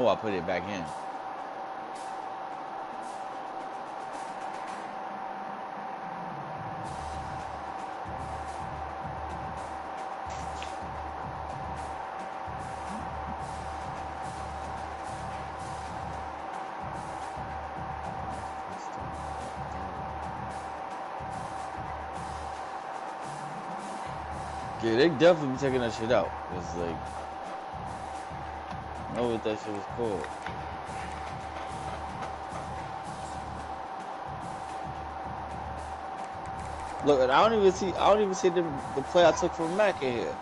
before I put it back in. Yeah, they definitely be taking that shit out. It's like, I know what that shit was called. Look, I don't even see the play I took from Mac in here.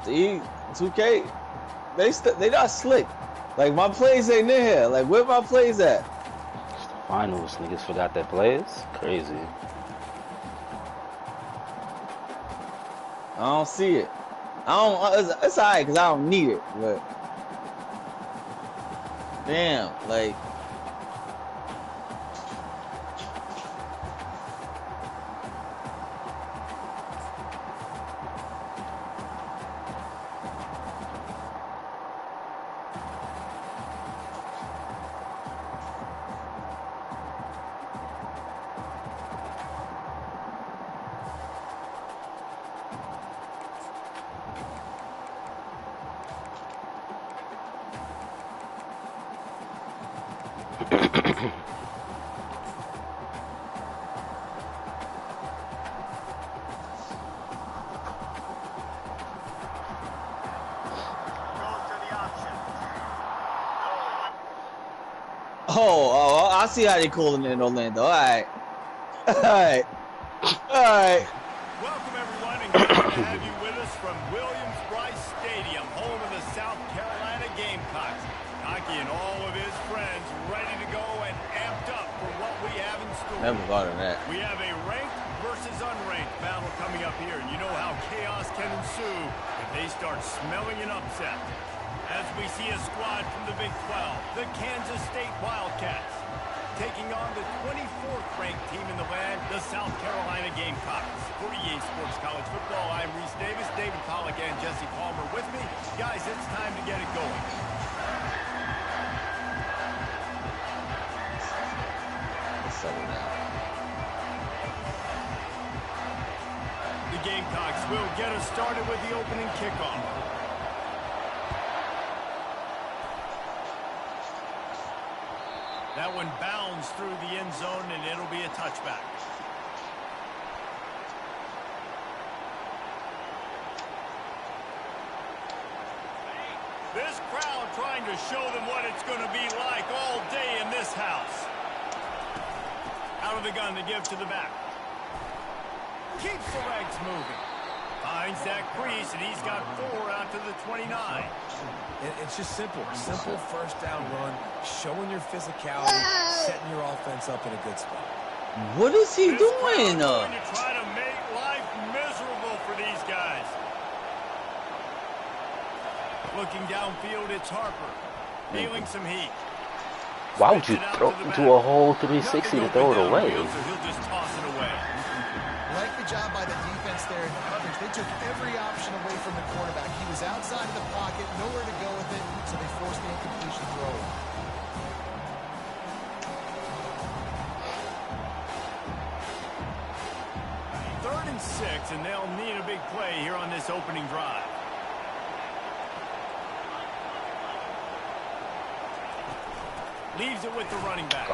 The 2K, they not slick. Like my plays ain't in here. Like where my plays at? Finals, niggas forgot their plays. Crazy. I don't see it. It's alright because I don't need it. But damn, like. Oh, I see how they calling it in Orlando. All right. Welcome, everyone, and good to have you with us from Williams-Brice Stadium, home of the South Carolina Gamecocks. Hockey and all of his friends ready to go and amped up for what we have in store. Never thought of that. We have a ranked versus unranked battle coming up here, and you know how chaos can ensue if they start smelling an upset. As we see a squad from the Big 12, the Kansas State Wildcats, taking on the 24th ranked team in the land, the South Carolina Gamecocks. For EA Sports College Football, I'm Reese Davis, David Pollack, and Jesse Palmer with me. Guys, it's time to get it going. Let's settle down. The Gamecocks will get us started with the opening kickoff. That one bounds through the end zone, and it'll be a touchback. This crowd trying to show them what it's going to be like all day in this house. Out of the gun to give to the back. Keeps the legs moving. Finds that crease, and he's got 4 out to the 29. It's just simple. Simple first down run, showing your physicality, setting your offense up in a good spot. What is he doing? Going to try to make life miserable for these guys. Looking downfield, it's Harper. Feeling some heat. Why would you do a whole 360 to throw it away? So he'll just toss it away. Like the job by the defense there in coverage. They took every option away from the quarterback. He was outside of the pocket, nowhere to go with it, so they forced the incompletion throw. 3rd and 6, and they'll need a big play here on this opening drive. Leaves it with the running back.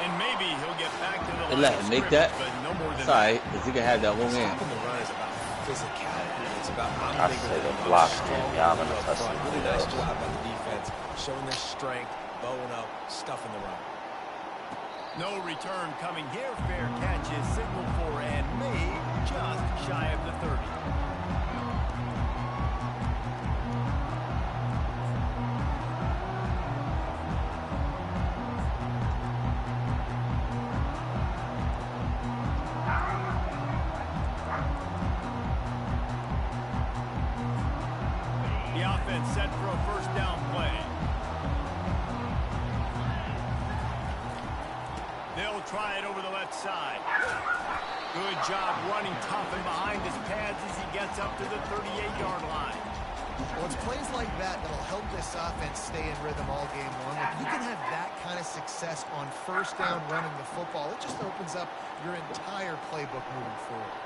And maybe he'll get back to the line let him make that. But no more than Sorry, because he can have that one in. Stopping the run is about physicality. It's about I say the blocks can't be out on the touchdown. Really nice job by the defense, showing their strength, bowing up, stuffing the run. no return coming here. Fair catch is signaled for and made just shy of the 30. The offense set for a first down play. They'll try it over the left side. Good job running tough and behind his pads as he gets up to the 38-yard line. Well, it's plays like that that'll help this offense stay in rhythm all game long. If you can have that kind of success on first down running the football, it just opens up your entire playbook moving forward.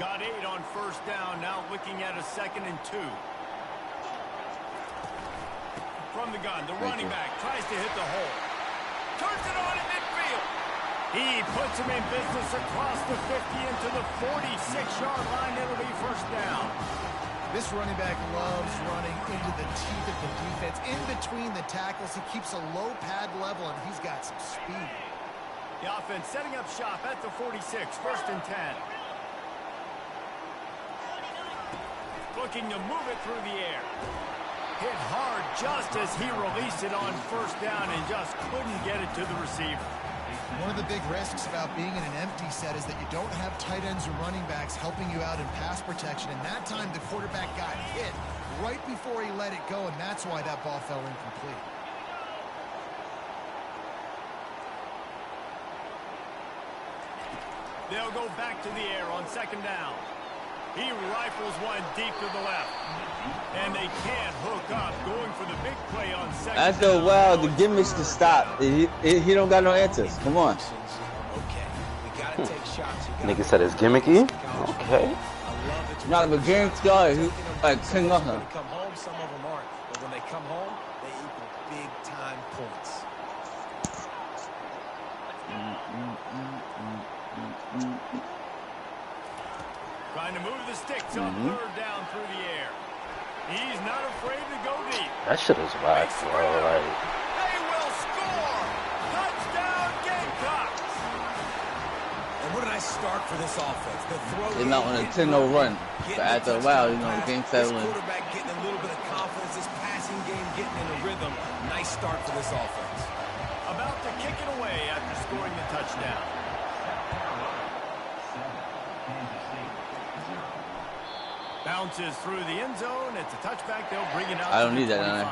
Got 8 on first down, now looking at a 2nd and 2. From the gun, the running back tries to hit the hole. Turns it on in midfield. He puts him in business across the 50 into the 46-yard line. It'll be first down. This running back loves running into the teeth of the defense. In between the tackles, he keeps a low pad level, and he's got some speed. The offense setting up shop at the 46, 1st and 10. Looking to move it through the air. Hit hard just as he released it on first down and just couldn't get it to the receiver. One of the big risks about being in an empty set is that you don't have tight ends or running backs helping you out in pass protection. And that time the quarterback got hit right before he let it go, and that's why that ball fell incomplete. They'll go back to the air on 2nd down. He rifles one deep to the left. And they can't hook up, going for the big play on 2nd down. After a while, the gimmicks to stop. He don't got no answers. Come on. Nigga said it's gimmicky. Okay. Not a game guy. He like 10 nothing. When they come home, some of them aren't. But when they come home, they equal big-time points. Trying to move the sticks on 3rd down through the air. He's not afraid to go deep. That shit is whack, bro. Like, They will score! Touchdown Gamecocks! And what a nice start for this offense. The throw They're not on a 10-0 run. But after a while, you know, the game settling. This quarterback getting a little bit of confidence. This passing game getting in a rhythm. Nice start for this offense. About to kick it away after scoring the touchdown. Bounces through the end zone. It's a touchback. They'll bring it out. I don't need that, no.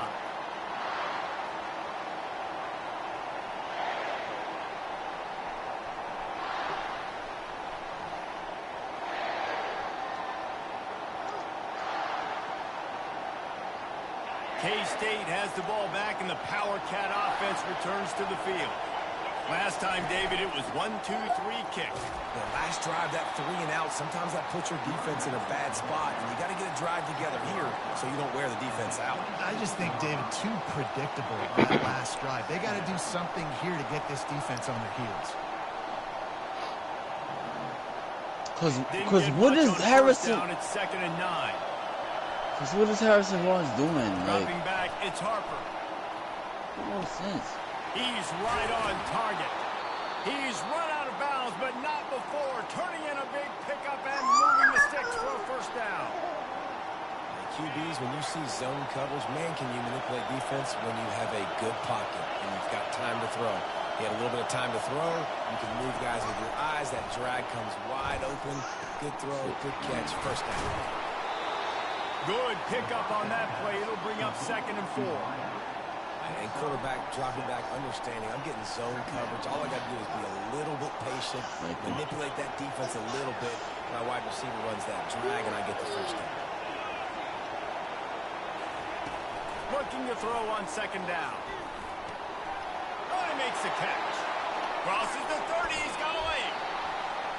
K-State has the ball back, and the Power Cat offense returns to the field. Last time, David, it was 1-2-3 kick. The last drive, that 3 and out, sometimes that puts your defense in a bad spot, and you got to get a drive together here so you don't wear the defense out. I just think, David, too predictable on that last drive. They got to do something here to get this defense on their heels. Cause what is Harrison? Down, it's 2nd and 9. Cause what is Harrison Barnes doing? Like, Dropping back, it's Harper. no sense. He's right on target. He's run out of bounds, but not before. Turning in a big pickup and moving the sticks for a first down. QBs, when you see zone coverage, man, can you manipulate defense when you have a good pocket and you've got time to throw. You had a little bit of time to throw. You can move guys with your eyes. That drag comes wide open. Good throw, good catch, first down. Good pickup on that play. It'll bring up 2nd and 4. And quarterback dropping back, understanding I'm getting zone coverage. All I got to do is be a little bit patient, manipulate that defense a little bit. My wide receiver runs that drag, and I get the first down. Looking to throw on 2nd down. Oh, he makes the catch. Crosses the 30. He's got a lane.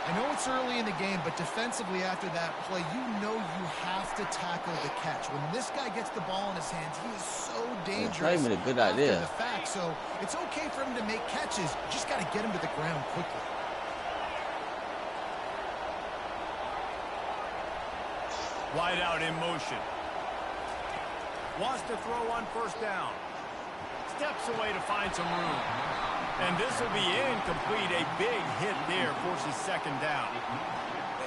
I know it's early in the game, but defensively after that play, you know you have to tackle the catch. When this guy gets the ball in his hands, he is so dangerous. It's not even a good idea. After the fact, so it's okay for him to make catches. You just got to get him to the ground quickly. Wide out in motion. Wants to throw on first down. Steps away to find some room. And this will be incomplete. A big hit there forces 2nd down.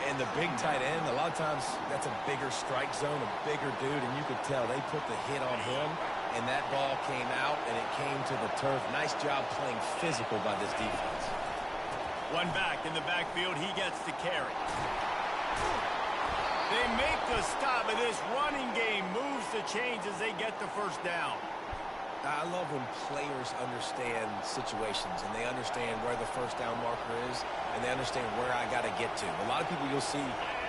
And the big tight end, a lot of times that's a bigger strike zone, a bigger dude, and you could tell they put the hit on him, and that ball came out, and it came to the turf. Nice job playing physical by this defense. One back in the backfield. He gets the carry. They make the stop, and this running game moves the chains as they get the first down. I love when players understand situations and they understand where the first down marker is and they understand where I got to get to. A lot of people you'll see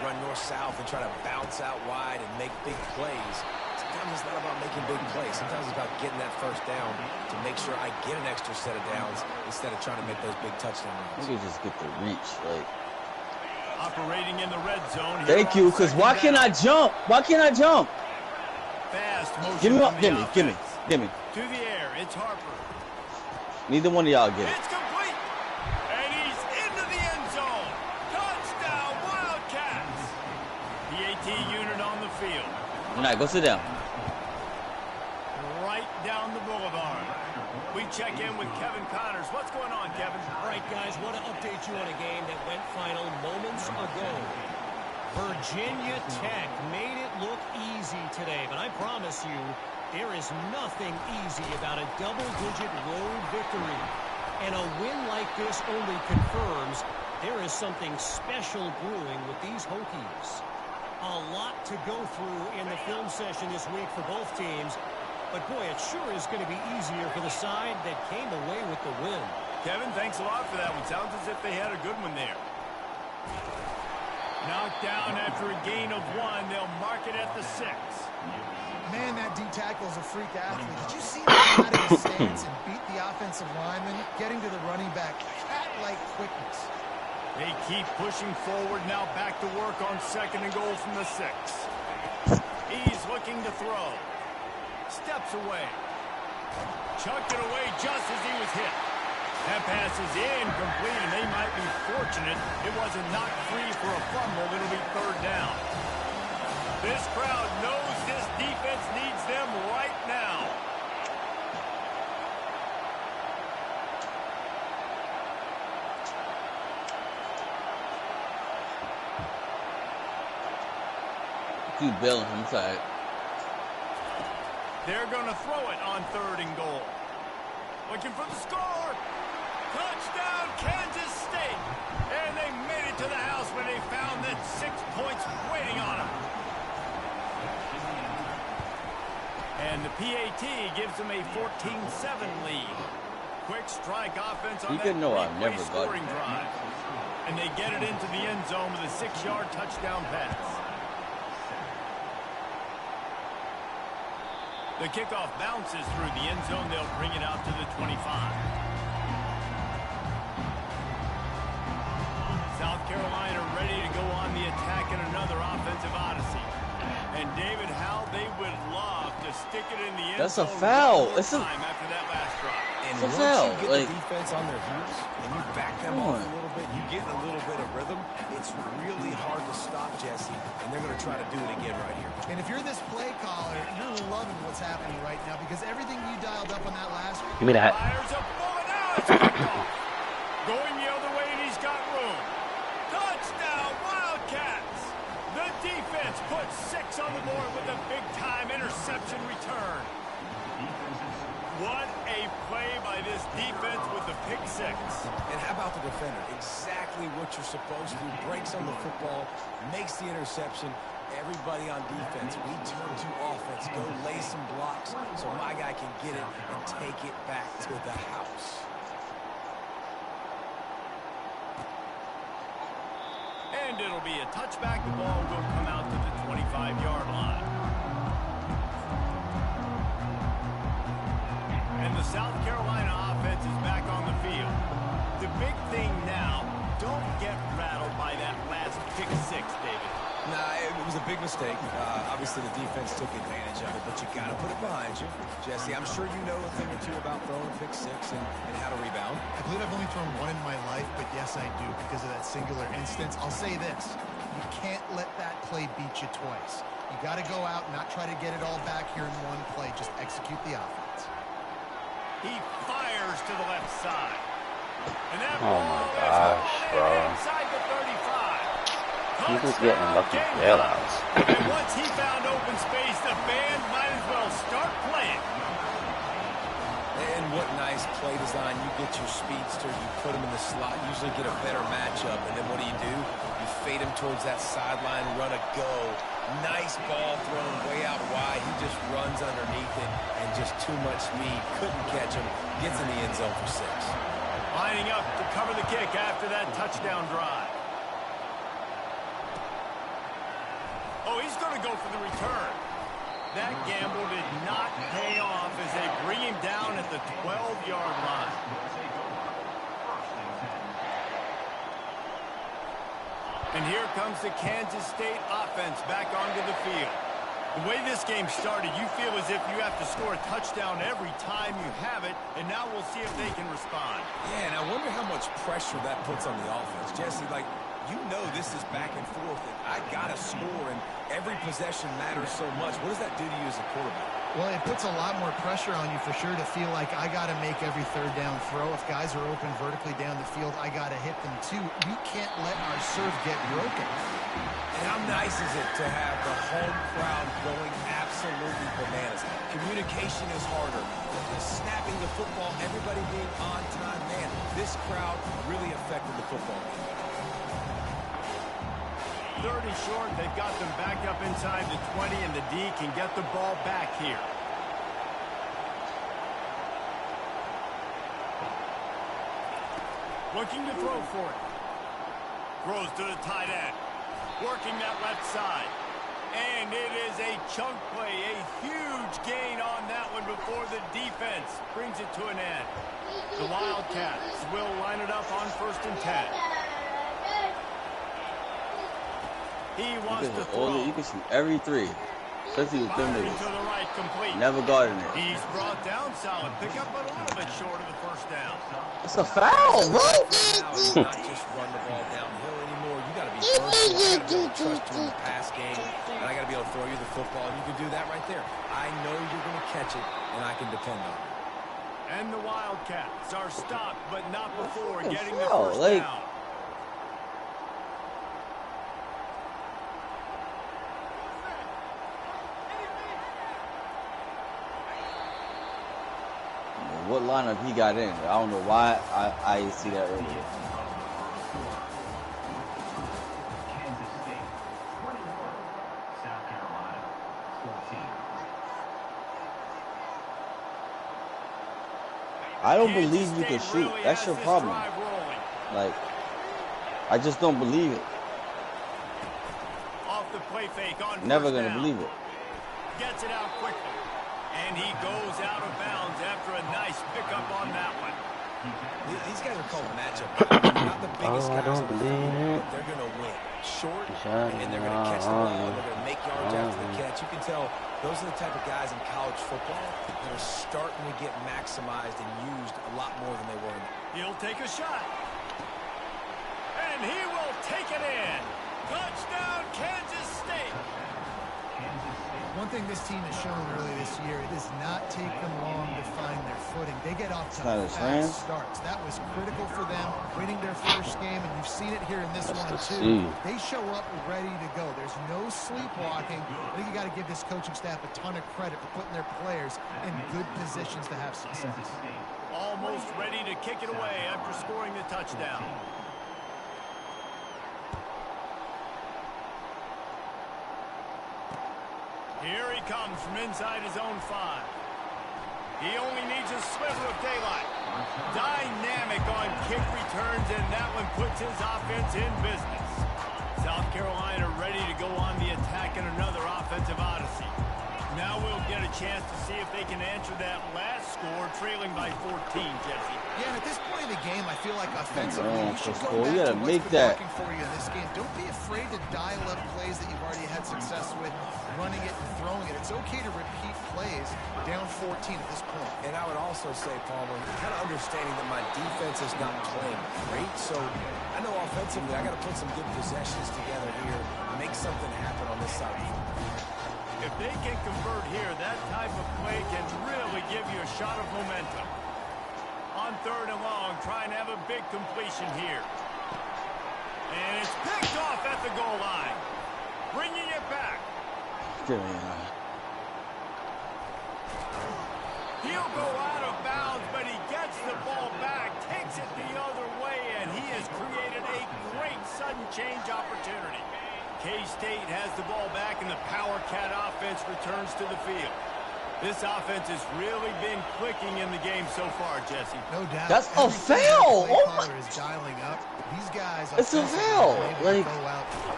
run north-south and try to bounce out wide and make big plays. Sometimes it's not about making big plays. Sometimes it's about getting that first down to make sure I get an extra set of downs instead of trying to make those big touchdown runs. You can just get the reach, like. Operating in the red zone. Thank you, because why can't I jump? Why can't I jump? Fast motion. Give me up, from the give me. To the air, it's Harper. Neither one of y'all get it. It's complete. And he's into the end zone. Touchdown, Wildcats. The AT unit on the field. All right, go sit down. Right down the boulevard. We check in with Kevin Connors. What's going on, Kevin? All right, guys, want to update you on a game that went final moments ago. Virginia Tech made it look easy today, but I promise you, there is nothing easy about a double-digit road victory. And a win like this only confirms there is something special brewing with these Hokies. A lot to go through in the film session this week for both teams. But, boy, it sure is going to be easier for the side that came away with the win. Kevin, thanks a lot for that one. Sounds as if they had a good one there. Knocked down after a gain of 1. They'll mark it at the 6. Man, that D-tackle is a freak athlete. Did you see him out of his stance and beat the offensive lineman, getting to the running back, cat-like quickness? They keep pushing forward, now back to work on 2nd and goal from the 6. He's looking to throw. Steps away. Chucked it away just as he was hit. That pass is incomplete, and they might be fortunate it wasn't knocked free for a fumble. It'll be 3rd down. This crowd knows this defense needs them right now. Keep bailing him side. They're going to throw it on 3rd and goal. Looking for the score. Touchdown, Kansas State. And they made it to the house when they found that 6 points waiting on them. And the PAT gives them a 14-7 lead. Quick strike offense on that three-way scoring drive. And they get it into the end zone with a 6-yard touchdown pass. The kickoff bounces through the end zone. They'll bring it out to the 25. South Carolina ready to go on the attack in another offensive odyssey. And David, how they would love to stick it in the end zone. That's a foul. It's a time after that last drive. And it's a once foul. you get the defense on their heels and you back them off a little bit, you get a little bit of rhythm, it's really hard to stop, Jesse, and they're going to try to do it again right here. And if you're this play caller, you're loving what's happening right now because everything you dialed up on that last week. Give me that. Fires a bullet out. It's picked off. Going the other way, and he's got room. Touchdown, Wildcats. The defense puts 6 on the board with a big-time interception return. What a play by this defense with the pick 6. And how about the defender? Exactly what you're supposed to do. Breaks on the football, makes the interception. Everybody on defense, we turn to offense. Go lay some blocks so my guy can get it and take it back to the house. And it'll be a touchback. The ball will come out to the 25-yard line. And the South Carolina offense is back on the field. The big thing now, don't get rattled by that last pick 6, David. Nah, it was a big mistake. Obviously, the defense took advantage of it, but you got to put it behind you. Jesse, I'm sure you know a thing or two about throwing a pick 6 and how to rebound. I believe I've only thrown 1 in my life, but yes, I do because of that singular instance. I'll say this. You can't let that play beat you twice. You got to go out and not try to get it all back here in one play. Just execute the offense. He fires to the left side. And that Oh my gosh, bro. inside the 35. He's just getting lucky bailouts. And once he found open space, the band might as well start playing. And what nice play design, you get your speedster, you put him in the slot, usually get a better matchup, and then what do? You fade him towards that sideline, run a go. Nice ball thrown way out wide. He just runs underneath it, and just too much speed. Couldn't catch him. Gets in the end zone for 6. Lining up to cover the kick after that touchdown drive. Oh, he's going to go for the return. That gamble did not pay off as they bring him down at the 12-yard line. And here comes the Kansas State offense back onto the field. The way this game started, you feel as if you have to score a touchdown every time you have it, and now we'll see if they can respond. Yeah, and I wonder how much pressure that puts on the offense. Jesse, like, you know this is back and forth, and I got to score, and every possession matters so much. What does that do to you as a quarterback? Well, it puts a lot more pressure on you for sure to feel like I got to make every third down throw. If guys are open vertically down the field, I got to hit them too. We can't let our serve get broken. And how nice is it to have the home crowd going absolutely bananas? Communication is harder. Snapping the football, everybody being on time. Man, this crowd really affected the football game. 30 short, they've got them back up inside the 20, and the D can get the ball back here. Looking to throw for it. Throws to the tight end. Working that left side. And it is a chunk play, a huge gain on that one before the defense brings it to an end. The Wildcats will line it up on 1st and 10. He wants to throw. You can see every 3. Especially with them niggas. To the right, complete. Never guarding it. He's brought down solid. Pick up a little bit short of the 1st down. It's a foul, bro. Now not just run the ball downhill anymore. You got to be versatile. You got to be able to trust you in the pass game. And I got to be able to throw you the football. And you can do that right there. I know you're going to catch it, and I can depend on it. And the Wildcats are stopped, but not before getting the foul, 1st down. What lineup he got in? I don't know why I didn't see that earlier. Kansas State, 21. South Carolina, 14. I don't believe you can shoot. That's your problem. Like, I just don't believe it. Off the play fake on Never gonna believe it. Gets it out quickly. And he goes out of bounds after a nice pickup on that one. These guys are called matchup. Not the biggest guys on the field, but they're going to win. Short, and they're going to catch the ball, and they're going to make yards after the catch. You can tell those are the type of guys in college football that are starting to get maximized and used a lot more than they were. He'll take a shot. And he will take it in. Touchdown, Kansas State. One thing this team has shown early this year, it does not take them long to find their footing. They get off to fast starts. That was critical for them, winning their first game, and you've seen it here in this one too. They show up ready to go. There's no sleepwalking. I think you got to give this coaching staff a ton of credit for putting their players in good positions to have success. Almost ready to kick it away after scoring the touchdown. Here he comes from inside his own 5. He only needs a sliver of daylight. Dynamic on kick returns, and that one puts his offense in business. South Carolina ready to go on the attack in another offensive odyssey. Now we'll get a chance to see if they can answer that last score, trailing by 14, Jesse. Yeah, and at this point in the game, I feel like offensively, you should go You back gotta to make what's been that. working for you in this game. Don't be afraid to dial up plays that you've already had success with, running it and throwing it. It's okay to repeat plays down 14 at this point. And I would also say, Palmer, kind of understanding that my defense is not playing great, so I know offensively I got to put some good possessions together here and make something happen on this side of the football. If they can convert here, that type of play can really give you a shot of momentum. On 3rd and long, trying to have a big completion here. And it's picked off at the goal line. Bringing it back. He'll go out of bounds, but he gets the sudden change opportunity. K-State has the ball back, and the Power Cat offense returns to the field. This offense has really been clicking in the game so far, Jesse. No doubt. That's a foul. Oh my! Is dialing up. These guys. It's a foul. Like,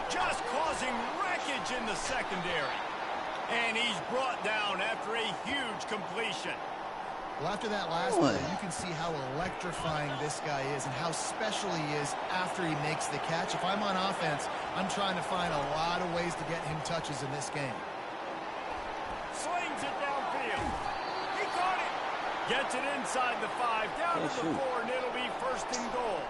just causing wreckage in the secondary, and he's brought down after a huge completion. Well, after that last one, you can see how electrifying this guy is and how special he is after he makes the catch. If I'm on offense, I'm trying to find a lot of ways to get him touches in this game. Slings it downfield. He caught it. Gets it inside the 5, down to the 4, and it'll be first and goal.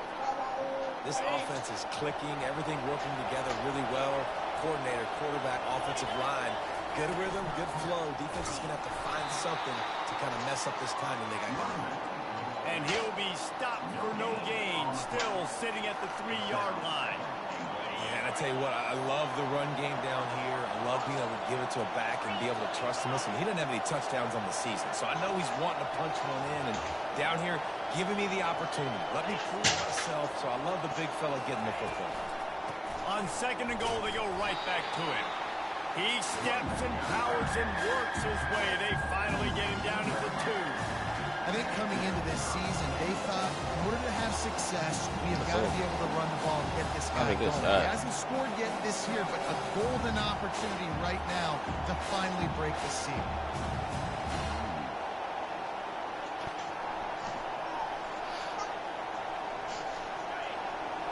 This offense is clicking, everything working together really well. Coordinator, quarterback, offensive line. Good rhythm, good flow. Defense is going to have to find something to kind of mess up this timing they got going. And he'll be stopped for no gain, still sitting at the 3-yard line. Yeah, and I tell you what, I love the run game down here. I love being able to give it to a back and be able to trust him. Listen, he didn't have any touchdowns on the season, so I know he's wanting to punch one in. And down here, giving me the opportunity. Let me prove myself, so I love the big fella getting the football. On second and goal, they go right back to him. He steps and powers and works his way. They finally get him down at the 2. I think coming into this season, they thought in order to have success, we have got to be able to run the ball and get this guy going. He hasn't scored yet this year, but a golden opportunity right now to finally break the seal.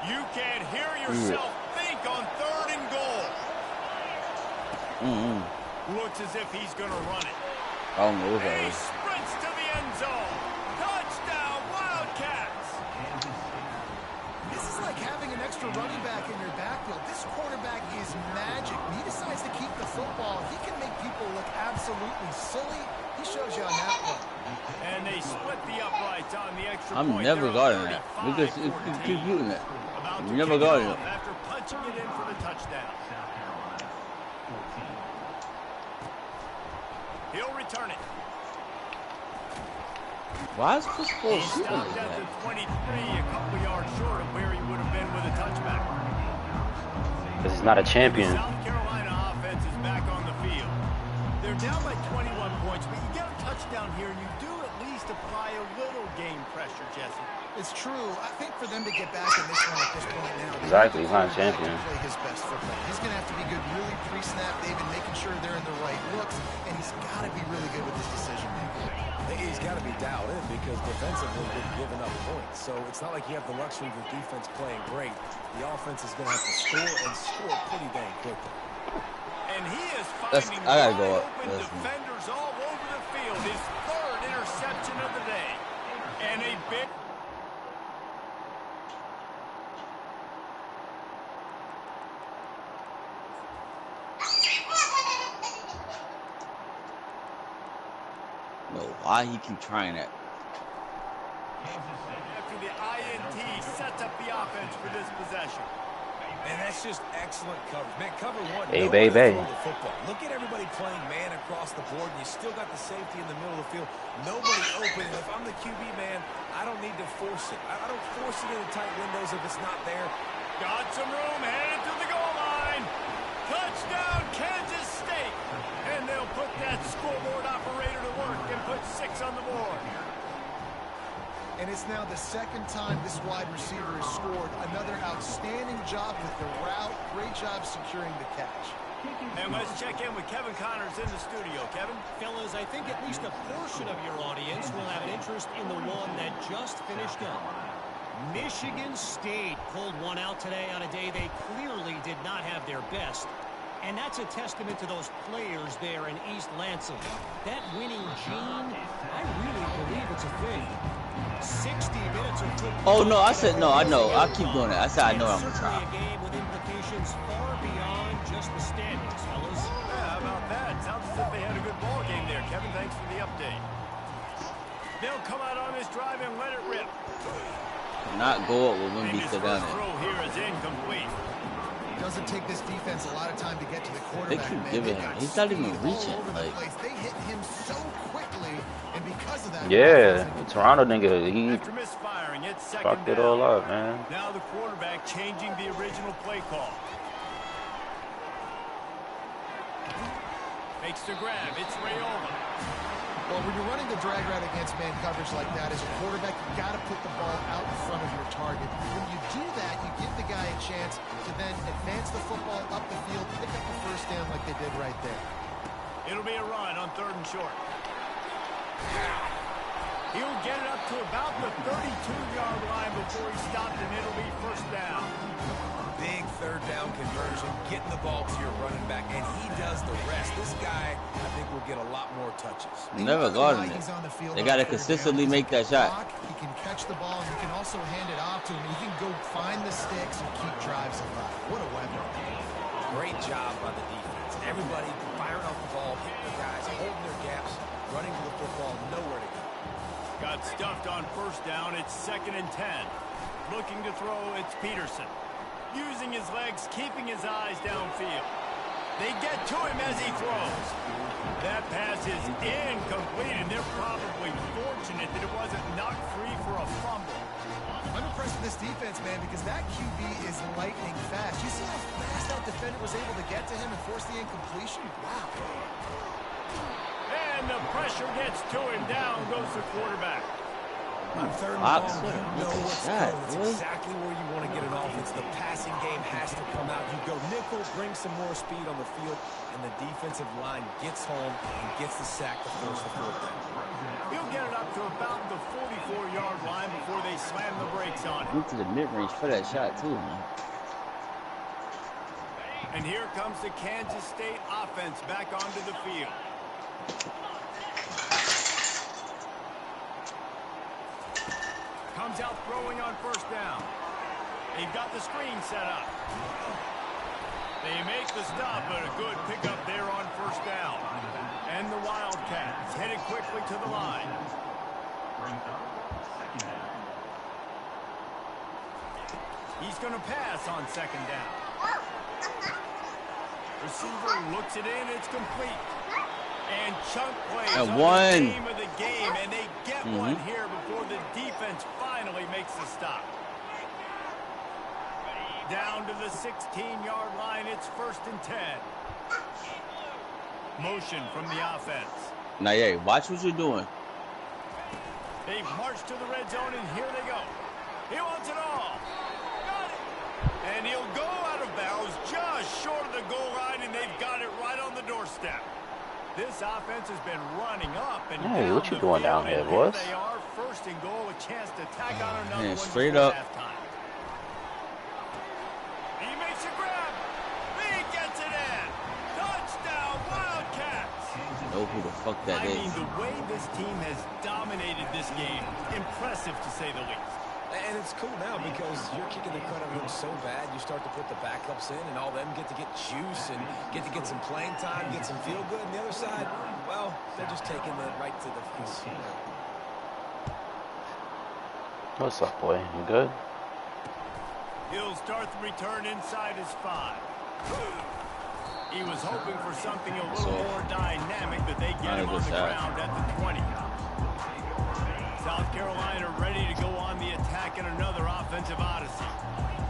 You can hear yourself think on third and goal. Looks as if he's going to run it. I don't know what that He is. sprints to the end zone. Touchdown, Wildcats. This is like having an extra running back in your backfield. This quarterback is magic. When he decides to keep the football, he can make people look absolutely silly. He shows you on that play. And they split the uprights on the extra I'm point. never They're guarding that. up Because 35-14. if you keep doing that, About you to never kick it guarding off it. after punching it in for the touchdown. South Carolina, 14. He'll return it. Why is Chris Paul He shooting stopped like at the that? 23, a couple yards short of where he would have been with a touchback. Because he's not a champion. South Carolina offense is back on the field. They're down by 21 points, but you get a touchdown here, and you do at least apply a little game pressure, Jesse. It's true. I think for them to get back in this one at this point now, Exactly, he's not a champion. to play his best football. He's going to have to be good really pre-snap, David, making sure they're in the right looks, and he's got to be really good with his decision making. He's got to be dialed in because defensively they're giving up points. So it's not like you have the luxury of the defense playing great. The offense is going to have to score and score pretty dang quickly. And he is That's- finding I gotta go wide up. open That's- defenders all over the field. His third interception of the day. And a big... No, why he keep trying that? After the INT sets up the offense for this possession. And that's just excellent coverage. Man, cover one. Hey, nobody baby. throw the football. Look at everybody playing man across the board, and you still got the safety in the middle of the field. Nobody open. And if I'm the QB, man, I don't need to force it. I don't force it into tight windows if it's not there. Got some room, headed to the goal line. Touchdown, Kansas State. And they'll put that scoreboard operator to work and put 6 on the board. And it's now the second time this wide receiver has scored. Another outstanding job with the route. Great job securing the catch. And let's check in with Kevin Connors in the studio. Kevin? Fellas, I think at least a portion of your audience will have an interest in the one that just finished up. Michigan State pulled one out today on a day they clearly did not have their best. And that's a testament to those players there in East Lansing. That winning gene, I really believe it's a thing. 60 minutes of football. Oh no, I said no. I know. I keep doing that. I said I know I'm gonna Certainly try. a game with implications far beyond just the standings, fellas. Yeah, how about that? Sounds as if they had a good ball game there. Kevin, thanks for the update. They'll come out on this drive and let it rip. Not go up with And Wimby his sit down first there. throw here is incomplete. It doesn't take this defense a lot of time to get to the They quarterback. keep man. giving They've him. got He's not even speed all reaching. over the Like, place. They hit him so quickly, and because of that, Yeah, Toronto nigga, he After misfiring, it's it's second Fucked it down. all up, man. Now the quarterback changing the original play call. Makes the grab. It's Raiola. Well, when you're running the drag route against man coverage like that, as a quarterback, you've got to put the ball out in front of your target. When you do that, you give the guy a chance to then advance the football up the field, pick up the first down like they did right there. It'll be a run on 3rd and short. He'll get it up to about the 32-yard line before he stopped, and it'll be first down. Big 3rd down conversion, getting the ball to your running back, and he does the rest. This guy, I think, will get a lot more touches. Never guarding it. They got to consistently make that shot. He can catch the ball, and you can also hand it off to him. He can go find the sticks and keep drives alive. What a weapon. Great job by the defense. Everybody firing off the ball, hitting the guys, holding their gaps, running to the football, nowhere to go. Got stuffed on 1st down. It's 2nd and 10. Looking to throw, it's Peterson. Using his legs, keeping his eyes downfield. They get to him as he throws. That pass is incomplete, and they're probably fortunate that it wasn't knocked free for a fumble. I'm impressed with this defense, man, because that QB is lightning fast. You see how fast that defender was able to get to him and force the incompletion? Wow. And the pressure gets to him. Down goes the quarterback. On 3rd and long, you know what's coming. It's exactly where you want to get an offense. The passing game has to come out. You go nickel, bring some more speed on the field, and the defensive line gets home and gets the sack to force the 4th down. He'll get it up to about the 44-yard line before they slam the brakes on it. Went to the mid-range for that shot, too, man. And here comes the Kansas State offense back onto the field. Comes out throwing on 1st down. They've got the screen set up. They make the stop, but a good pickup there on 1st down. And the Wildcats headed quickly to the line. He's going to pass on 2nd down. Receiver looks it in. It's complete. And chunk plays on the name of the game, and they get one here before the defense finally makes the stop. Down to the 16-yard line, it's 1st and 10. Motion from the offense. Now, yeah, watch what you're doing. They march to the red zone, and here they go. He wants it all. Got it. And he'll go out of bounds just short of the goal line, and they've got it right on the doorstep. This offense has been running up and hey, what you doing down here, boys? They are 1st and goal, a chance to tack on another one straight up. halftime. He makes a grab. He gets it in. Touchdown, Wildcats. Know who the fuck that is. I mean, the way this team has dominated this game, impressive to say the least. And it's cool now because you're kicking the crud out of them so bad, you start to put the backups in, and all them get to get juice and get to get some playing time, get some feel good. And the other side, well, they're just taking it right to the face. What's up, boy? You good? He'll start the return inside his 5. He was hoping for something a little more dynamic, but they get him on the ground at the 20. South Carolina ready to go on the attack in another offensive odyssey.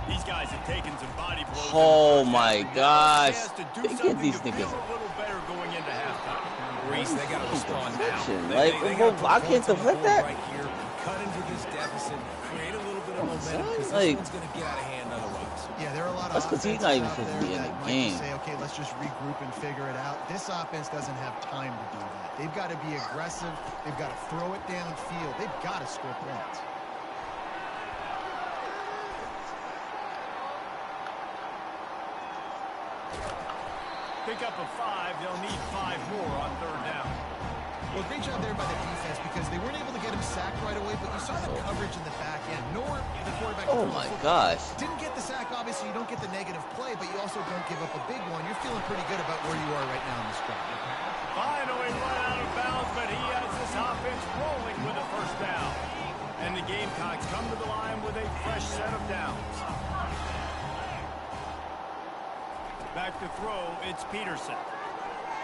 These guys have taken some body blows. Oh my gosh. They get these niggas. A little better going into halftime. Reese, they got to respond now. Like, I can't deflect that. Right here, cut into this deficit, create a little bit of momentum because Like, this one's going to get out of hand otherwise. Yeah, there are a lot of that's because he's not even supposed to be in the game. Say, okay, let's just regroup and figure it out. This offense doesn't have time to do that. They've got to be aggressive. They've got to throw it downfield. They've got to score points. Pick up a 5. They'll need 5 more on 3rd down. Well, great job there by the defense because they weren't able to get him sacked right away, but you saw the coverage in the back end. Nor the quarterback. Oh my gosh. Didn't get the sack. Obviously, you don't get the negative play, but you also don't give up a big one. You're feeling pretty good about where you are right now in this drive. Finally run out of bounds, but he has this offense rolling with a 1st down. And the Gamecocks come to the line with a fresh set of downs. Back to throw, it's Peterson.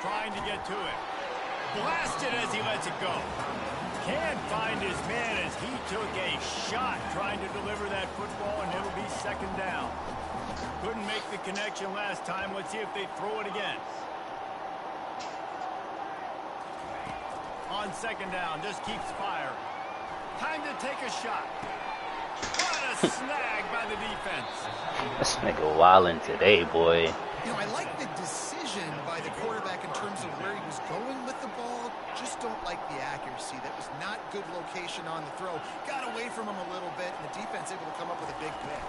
Trying to get to it. blasted as he lets it go. Can't find his man as he took a shot trying to deliver that football, and it'll be second down. Couldn't make the connection last time. Let's see if they throw it again. On second down, just keeps firing. Time to take a shot. What a snag by the defense. This nigga wildin' today, boy. You know, I like the decision by the quarterback in terms of where he was going with the ball. Just don't like the accuracy. That was not good location on the throw. Got away from him a little bit, and the defense able to come up with a big pick.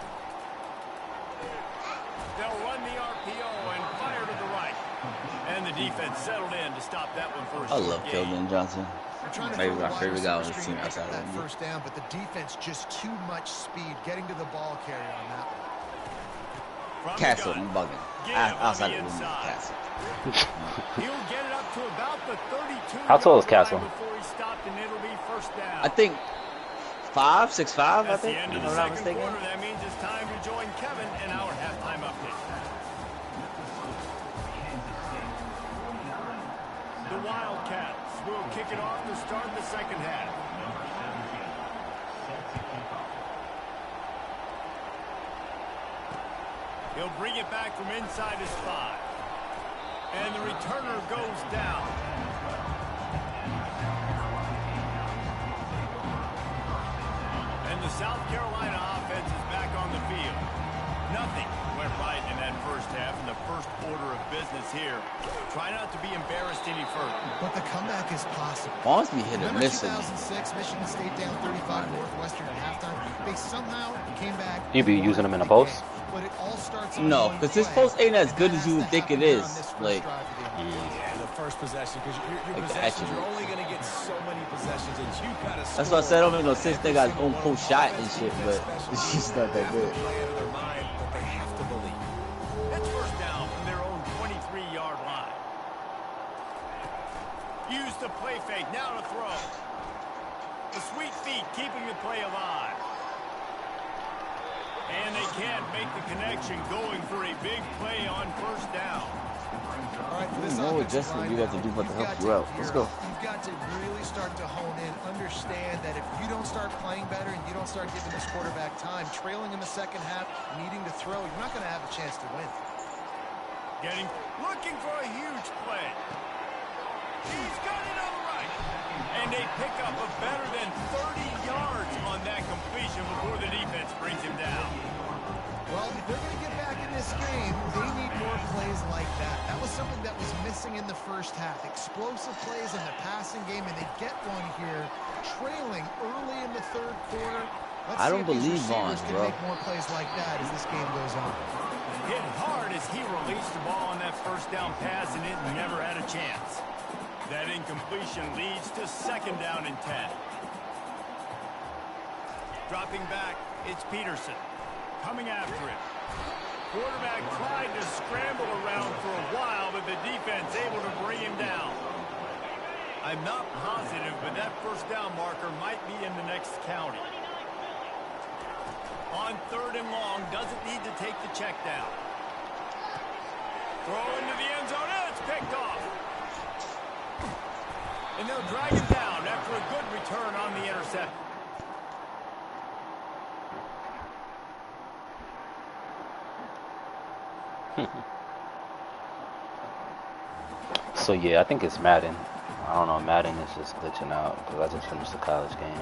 They'll run the RPO and fire to the right. And the defense settled in to stop that one for a I short love gain. Keldon Johnson. Maybe my favorite guy on this team outside of that him. first down, but the defense just too much speed getting to the ball carrier on that one. From Castle, the I'm gun. bugging. Give on Outside the of the room, inside. Castle. He'll get it up to about the 32. How tall is Castle? Before he stopped, and it'll be first down. I think 6'5", I That's the think. end If of the I'm not second mistaken. quarter. That means it's time to join Kevin in our halftime update. The Wildcats will kick it off to start the second half. He'll bring it back from inside his 5. And the returner goes down. And the South Carolina offense is back on the field. Nothing went right in that first half, in the first order of business here. Try not to be embarrassed any further. But the comeback is possible. Bonds be hit or Remember miss. 2006, Michigan State down 35 Northwestern at halftime. They somehow came back. You be using them in a post? But it all starts No, because this post ain't as good as you would think it is. Like, Yeah, the first possession, because your Like the possessions, attribute. you're only going to get so many possessions, and you got to. that's why I said I don't even know since they got his own post shot and shit, but it's just not that good. Play out of their mind, but they have to believe. It's first down from their own 23-yard line. Use the play fake, now to throw. The sweet feet keeping the play alive. And they can't make the connection, going for a big play on first down. All right, for this No offensive adjustment line you have to now, do but to you've help got you out. Let's go. You've got to really start to hone in, understand that if you don't start playing better and you don't start giving this quarterback time, trailing in the second half, needing to throw, you're not going to have a chance to win. Looking for a huge play. He's got it on the right. And they pick up a better than 30 yards on that completion before the defense brings him down. Well, if they're going to get back in this game, they need more plays like that. That was something that was missing in the first half. Explosive plays in the passing game, and they get one here, trailing early in the third quarter. Let's I see don't if these believe receivers Vaughn, can bro. make more plays like that as this game goes on. Hit hard as he released the ball on that first down pass, and it never had a chance. That incompletion leads to second down and 10. Dropping back, it's Peterson. Coming after it. Quarterback tried to scramble around for a while, but the defense able to bring him down. I'm not positive, but that first down marker might be in the next county. On third and long, doesn't need to take the check down. Throw into the end zone, and it's picked off. And they'll drag him down after a good return on the interception. So yeah, I think it's Madden. I don't know, Madden is just glitching out because I just finished the college game.